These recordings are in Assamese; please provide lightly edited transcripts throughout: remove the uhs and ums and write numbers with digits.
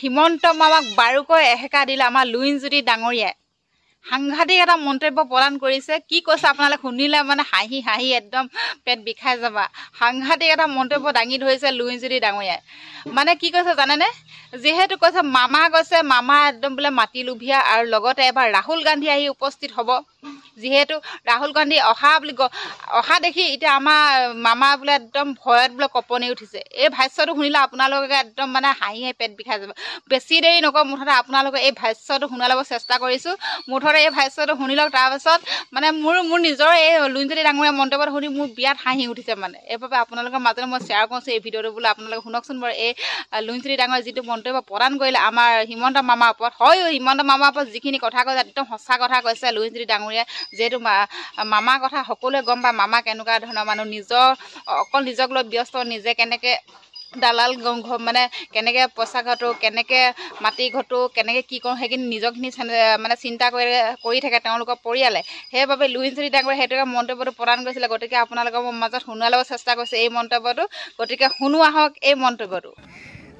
হিমন্ত মামাক বাৰুকৈ এহেকা দিলে আমাৰ লুইনজ্যোতি ডাঙৰীয়াই সাংঘাতিক এটা মন্তব্য প্ৰদান কৰিছে। কি কৈছে আপোনালোকে শুনিলে মানে হাঁহি হাঁহি একদম পেট বিষাই যাবা। সাংঘাতিক এটা মন্তব্য দাঙি ধৰিছে লুইনজ্যোতি ডাঙৰীয়াই। মানে কি কৈছে জানেনে? যিহেতু কৈছে মামা কৈছে মামা একদম বোলে মাটি লোভিয়া আৰু লগতে এবাৰ ৰাহুল গান্ধী আহি উপস্থিত হ'ব। যিহেতু ৰাহুল গান্ধী অহা দেখি এতিয়া আমাৰ মামা বোলে একদম ভয়ত বোলে কঁপনি উঠিছে। এই ভাষ্যটো শুনিলে আপোনালোকে একদম মানে হাঁহি হাঁহি পেট বিষাই যাব। বেছি দেৰি নকওঁ, মুঠতে আপোনালোকে এই ভাষ্যটো শুনাই ল'ব চেষ্টা কৰিছোঁ। মুঠতে এই ভাষ্যটো শুনি লওক, তাৰপাছত মানে মোৰ নিজৰ এই লুইনজ্যোতি ডাঙৰীয়া মন্তব্যটো শুনি মোৰ বিৰাট হাঁহি উঠিছে। মানে এইবাবে আপোনালোকৰ মাজতে মই শ্বেয়াৰ কৰিছোঁ এই ভিডিঅ'টো বোলে আপোনালোকে শুনকচোন বাৰু। এই লুইনজ্যোতি ডাঙৰীয়াই যিটো মন্তব্য প্ৰদান কৰিলে আমাৰ হিমন্ত মামাৰ ওপৰত, হয় হিমন্ত মামাৰ ওপৰত যিখিনি কথা কৈছে একদম সঁচা কথা কৈছে লুইনজ্যোতি ডাঙৰীয়াই। যিহেতু মামাৰ কথা সকলোৱে গম পায়, মামা কেনেকুৱা ধৰণৰ মানুহ, অকল নিজক লৈ ব্যস্ত, নিজে কেনেকৈ দালাল মানে কেনেকৈ পইচা ঘটো, কেনেকৈ মাটি ঘটো, কেনেকৈ কি কৰোঁ সেইখিনি নিজৰখিনি মানে চিন্তা কৰি থাকে তেওঁলোকৰ পৰিয়ালে। সেইবাবে লুইনজ্যোতি ডাঙৰীয়াই সেইটোকে মন্তব্যটো প্ৰদান কৰিছিলে। গতিকে আপোনালোকৰ মাজত শুনাই ল'ব চেষ্টা কৰিছে এই মন্তব্যটো। গতিকে শুনো আহক এই মন্তব্যটো।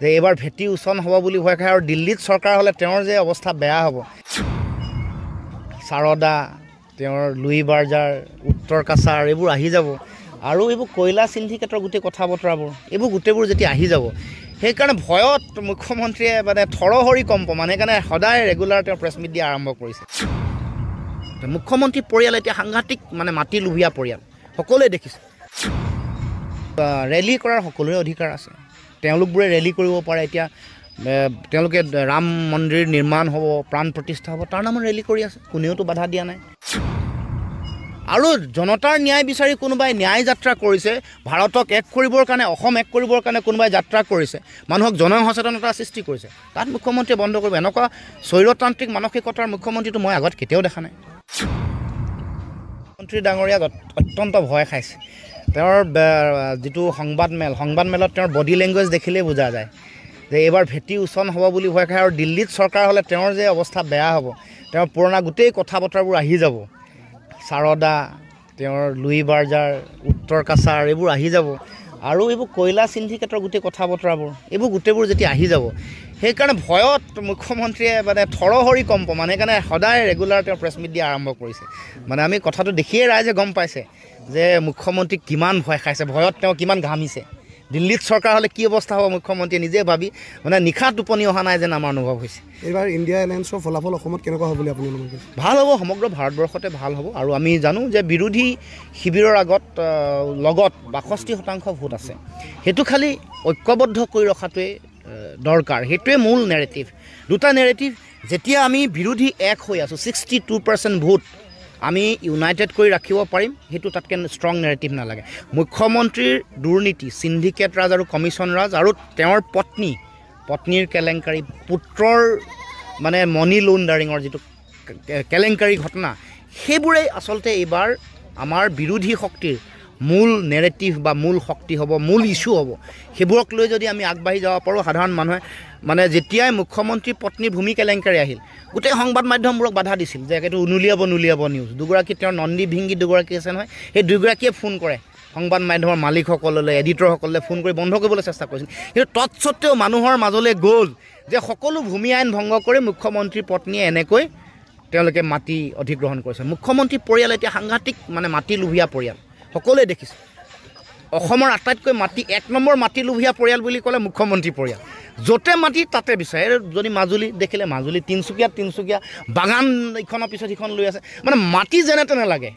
যে এইবাৰ ভেটি উচন হ'ব বুলি ভয় খায় আৰু দিল্লীত চৰকাৰ হ'লে তেওঁৰ যে অৱস্থা বেয়া হ'ব। সাৰদা, তেওঁৰ লুই বাৰ্জাৰ, উত্তৰ কাছাৰ এইবোৰ আহি যাব আৰু এইবোৰ কয়লা চিণ্ডিকেটৰ গোটেই কথা বতৰাবোৰ এইবোৰ গোটেইবোৰ যেতিয়া আহি যাব, সেইকাৰণে ভয়ত মুখ্যমন্ত্ৰীয়ে মানে থৰহৰি কম্প মানে সেইকাৰণে সদায় ৰেগুলাৰ তেওঁ প্ৰেছ মিট দিয়া আৰম্ভ কৰিছে। মুখ্যমন্ত্ৰী পৰিয়াল এতিয়া সাংঘাতিক মানে মাটি লোভীয়া পৰিয়াল, সকলোৱে দেখিছে। ৰেলী কৰাৰ সকলোৰে অধিকাৰ আছে, তেওঁলোকবোৰে ৰেলী কৰিব পাৰে। এতিয়া তেওঁলোকে ৰাম মন্দিৰ নিৰ্মাণ হ'ব, প্ৰাণ প্ৰতিষ্ঠা হ'ব, তাৰ নামত ৰেলী কৰি আছে, কোনেওতো বাধা দিয়া নাই। আৰু জনতাৰ ন্যায় বিচাৰি কোনোবাই ন্যায় যাত্ৰা কৰিছে, ভাৰতক এক কৰিবৰ কাৰণে, অসম এক কৰিবৰ কাৰণে কোনোবাই যাত্ৰা কৰিছে, মানুহক জনসচেতনতাৰ সৃষ্টি কৰিছে, তাত মুখ্যমন্ত্ৰীয়ে বন্ধ কৰিব। এনেকুৱা স্বৈৰতান্ত্ৰিক মানসিকতাৰ মুখ্যমন্ত্ৰীটো মই আগত কেতিয়াও দেখা নাই। মন্ত্ৰী ডাঙৰীয়াক অত্যন্ত ভয় খাইছে। তেওঁৰ যিটো সংবাদমেলত তেওঁৰ বডি লেংগুৱেজ দেখিলেই বুজা যায় যে এইবাৰ ভেটি উচন হ'ব বুলি ভয় খায় আৰু দিল্লীত চৰকাৰ হ'লে তেওঁৰ যে অৱস্থা বেয়া হ'ব। তেওঁৰ পুৰণা গোটেই কথা বতৰাবোৰ আহি যাব। সাৰদা, তেওঁৰ লুই বাৰ্জাৰ, উত্তৰ কাছাৰ এইবোৰ আহি যাব আৰু এইবোৰ কয়লা চিণ্ডিকেটৰ গোটেই কথা বতৰাবোৰ এইবোৰ গোটেইবোৰ যেতিয়া আহি যাব, সেইকাৰণে ভয়ত মুখ্যমন্ত্ৰীয়ে মানে থৰহৰি কম্প মানে সেইকাৰণে সদায় ৰেগুলাৰ তেওঁ প্ৰেছ মিট দিয়া আৰম্ভ কৰিছে। মানে আমি কথাটো দেখিয়ে ৰাইজে গম পাইছে যে মুখ্যমন্ত্ৰীক কিমান ভয় খাইছে, ভয়ত তেওঁ কিমান ঘামিছে। দিল্লীত চৰকাৰ হ'লে কি অৱস্থা হ'ব মুখ্যমন্ত্ৰীয়ে নিজে ভাবি মানে নিশা টোপনি অহা নাই যেন আমাৰ অনুভৱ হৈছে। এইবাৰ ইণ্ডিয়া এলায়েন্সৰ ফলাফল অসমত কেনেকুৱা হ'ব বুলি আপুনি অনুভৱ কৰিছে? ভাল হ'ব, সমগ্ৰ ভাৰতবৰ্ষতে ভাল হ'ব। আৰু আমি জানো যে বিৰোধী শিবিৰৰ লগত 62% ভোট আছে। সেইটো খালি ঐক্যবদ্ধ কৰি ৰখাটোৱে দৰকাৰ, সেইটোৱে মূল নেৰেটিভ। দুটা নেৰেটিভ, যেতিয়া আমি বিৰোধী এক হৈ আছোঁ, 62% ভোট আমি ইউনাইটেড কৰি ৰাখিব পাৰিম, সেইটো তাতকৈ ষ্ট্ৰং নেৰেটিভ নালাগে। মুখ্যমন্ত্ৰীৰ দুৰ্নীতি, চিণ্ডিকেট ৰাজ আৰু কমিশ্যন ৰাজ আৰু তেওঁৰ পত্নীৰ কেলেংকাৰী, পুত্ৰৰ মানে মানি লণ্ডাৰিঙৰ যিটো কেলেংকাৰী ঘটনা, সেইবোৰেই আচলতে এইবাৰ আমাৰ বিৰোধী শক্তিৰ মূল নেৰেটিভ বা মূল শক্তি হ'ব, মূল ইছ্যু হ'ব। সেইবোৰক লৈ যদি আমি আগবাঢ়ি যাব পাৰোঁ, সাধাৰণ মানুহে মানে যেতিয়াই মুখ্যমন্ত্ৰী পত্নীৰ ভূমি কেলেংকাৰী আহিল, গোটেই সংবাদ মাধ্যমবোৰক বাধা দিছিল যে এইটো নুলিয়াব নিউজ। দুগৰাকী তেওঁৰ নন্দী ভিংগী দুগৰাকী আছে নহয়, সেই দুগৰাকীয়ে ফোন কৰে সংবাদ মাধ্যমৰ মালিকসকললৈ, এডিটৰসকললৈ ফোন কৰি বন্ধ কৰিবলৈ চেষ্টা কৰিছিল। কিন্তু তৎসত্ত্বেও মানুহৰ মাজলৈ গ'ল যে সকলো ভূমি আইন ভংগ কৰি মুখ্যমন্ত্ৰীৰ পত্নীয়ে এনেকৈ তেওঁলোকে মাটি অধিগ্ৰহণ কৰিছে। মুখ্যমন্ত্ৰী পৰিয়াল এতিয়া সাংঘাতিক মানে মাটি লোভীয়া পৰিয়াল, সকলোৱে দেখিছে। অসমৰ আটাইতকৈ এক নম্বৰ মাটি লোভীয়া পৰিয়াল বুলি ক'লে মুখ্যমন্ত্ৰী পৰিয়াল। য'তে মাটি তাতে বিচাৰে। যদি মাজুলী দেখিলে মাজুলী, তিনিচুকীয়া বাগান ইখনৰ পিছত সিখন লৈ আছে, মানে মাটি যেনে তেনে লাগে।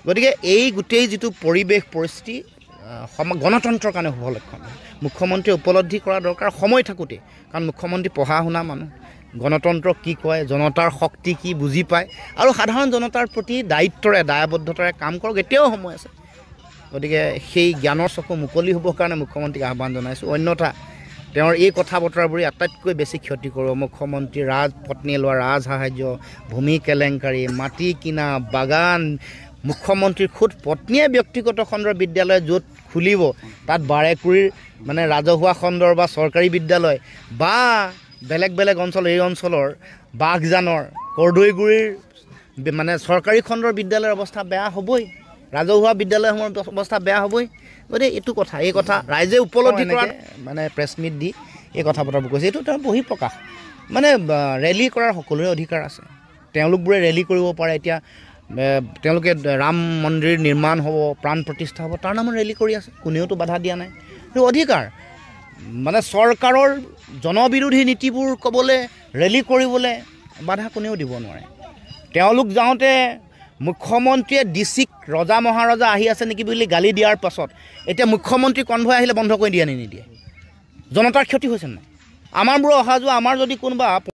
গতিকে এই গোটেই যিটো পৰিস্থিতি গণতন্ত্ৰৰ কাৰণে শুভ লক্ষণ। মুখ্যমন্ত্ৰীয়ে উপলব্ধি কৰা দৰকাৰ সময় থাকোঁতে, কাৰণ মুখ্যমন্ত্ৰী পঢ়া শুনা মানুহ, গণতন্ত্ৰ কি কয়, জনতাৰ শক্তি কি বুজি পায় আৰু সাধাৰণ জনতাৰ প্ৰতি দায়বদ্ধতাৰে কাম কৰক, এতিয়াও সময় আছে। গতিকে সেই জ্ঞানৰ চকু মুকলি হ'বৰ কাৰণে মুখ্যমন্ত্ৰীক আহ্বান জনাইছোঁ। অন্যথা তেওঁৰ এই কথা বতৰাবোৰে আটাইতকৈ বেছি ক্ষতি কৰিব। মুখ্যমন্ত্ৰী পত্নীয়ে লোৱা ৰাজসাহাৰ্য, ভূমি কেলেংকাৰী, মাটি কিনা, বাগান, মুখ্যমন্ত্ৰীৰ খুদ পত্নীয়ে ব্যক্তিগত খণ্ডৰ বিদ্যালয় য'ত খুলিব তাত বাৰেকুৰিৰ মানে ৰাজহুৱা খণ্ডৰ বা চৰকাৰী বিদ্যালয় বা বেলেগ অঞ্চল, এই অঞ্চলৰ বাঘজানৰ, কৰ্দৈগুৰিৰ মানে চৰকাৰী খণ্ডৰ বিদ্যালয়ৰ অৱস্থা বেয়া হ'বই, ৰাজহুৱা বিদ্যালয়সমূহৰ অৱস্থা বেয়া হ'বই। গতিকে এই কথা ৰাইজে উপলব্ধি কৰা মানে প্ৰেছ মিট দি এই কথা বতৰাবোৰ কৈছে এইটো তাৰ বহিঃপ্ৰকাশ মানে ৰেলী কৰাৰ সকলোৰে অধিকাৰ আছে তেওঁলোকবোৰে ৰেলী কৰিব পাৰে এতিয়া তেওঁলোকে ৰাম মন্দিৰ নিৰ্মাণ হ'ব প্ৰাণ প্ৰতিষ্ঠা হ'ব তাৰ নামত ৰেলী কৰি আছে কোনেওতো বাধা দিয়া নাই এইটো অধিকাৰ মানে চৰকাৰৰ জনবিৰোধী নীতিবোৰ ক'বলৈ ৰেলী কৰিবলৈ বাধা কোনেও দিব নোৱাৰে তেওঁলোক যাওঁতে মুখ্যমন্ত্ৰীয়ে ডিচিক ৰজা মহাৰজা আহি আছে নেকি বুলি গালি দিয়াৰ পাছত এতিয়া মুখ্যমন্ত্ৰী কনভয় আহিলে বন্ধ কৰি দিয়ে নিদিয়ে জনতাৰ ক্ষতি হৈছে নাই আমাৰবোৰৰ অহা যোৱা আমাৰ যদি কোনোবা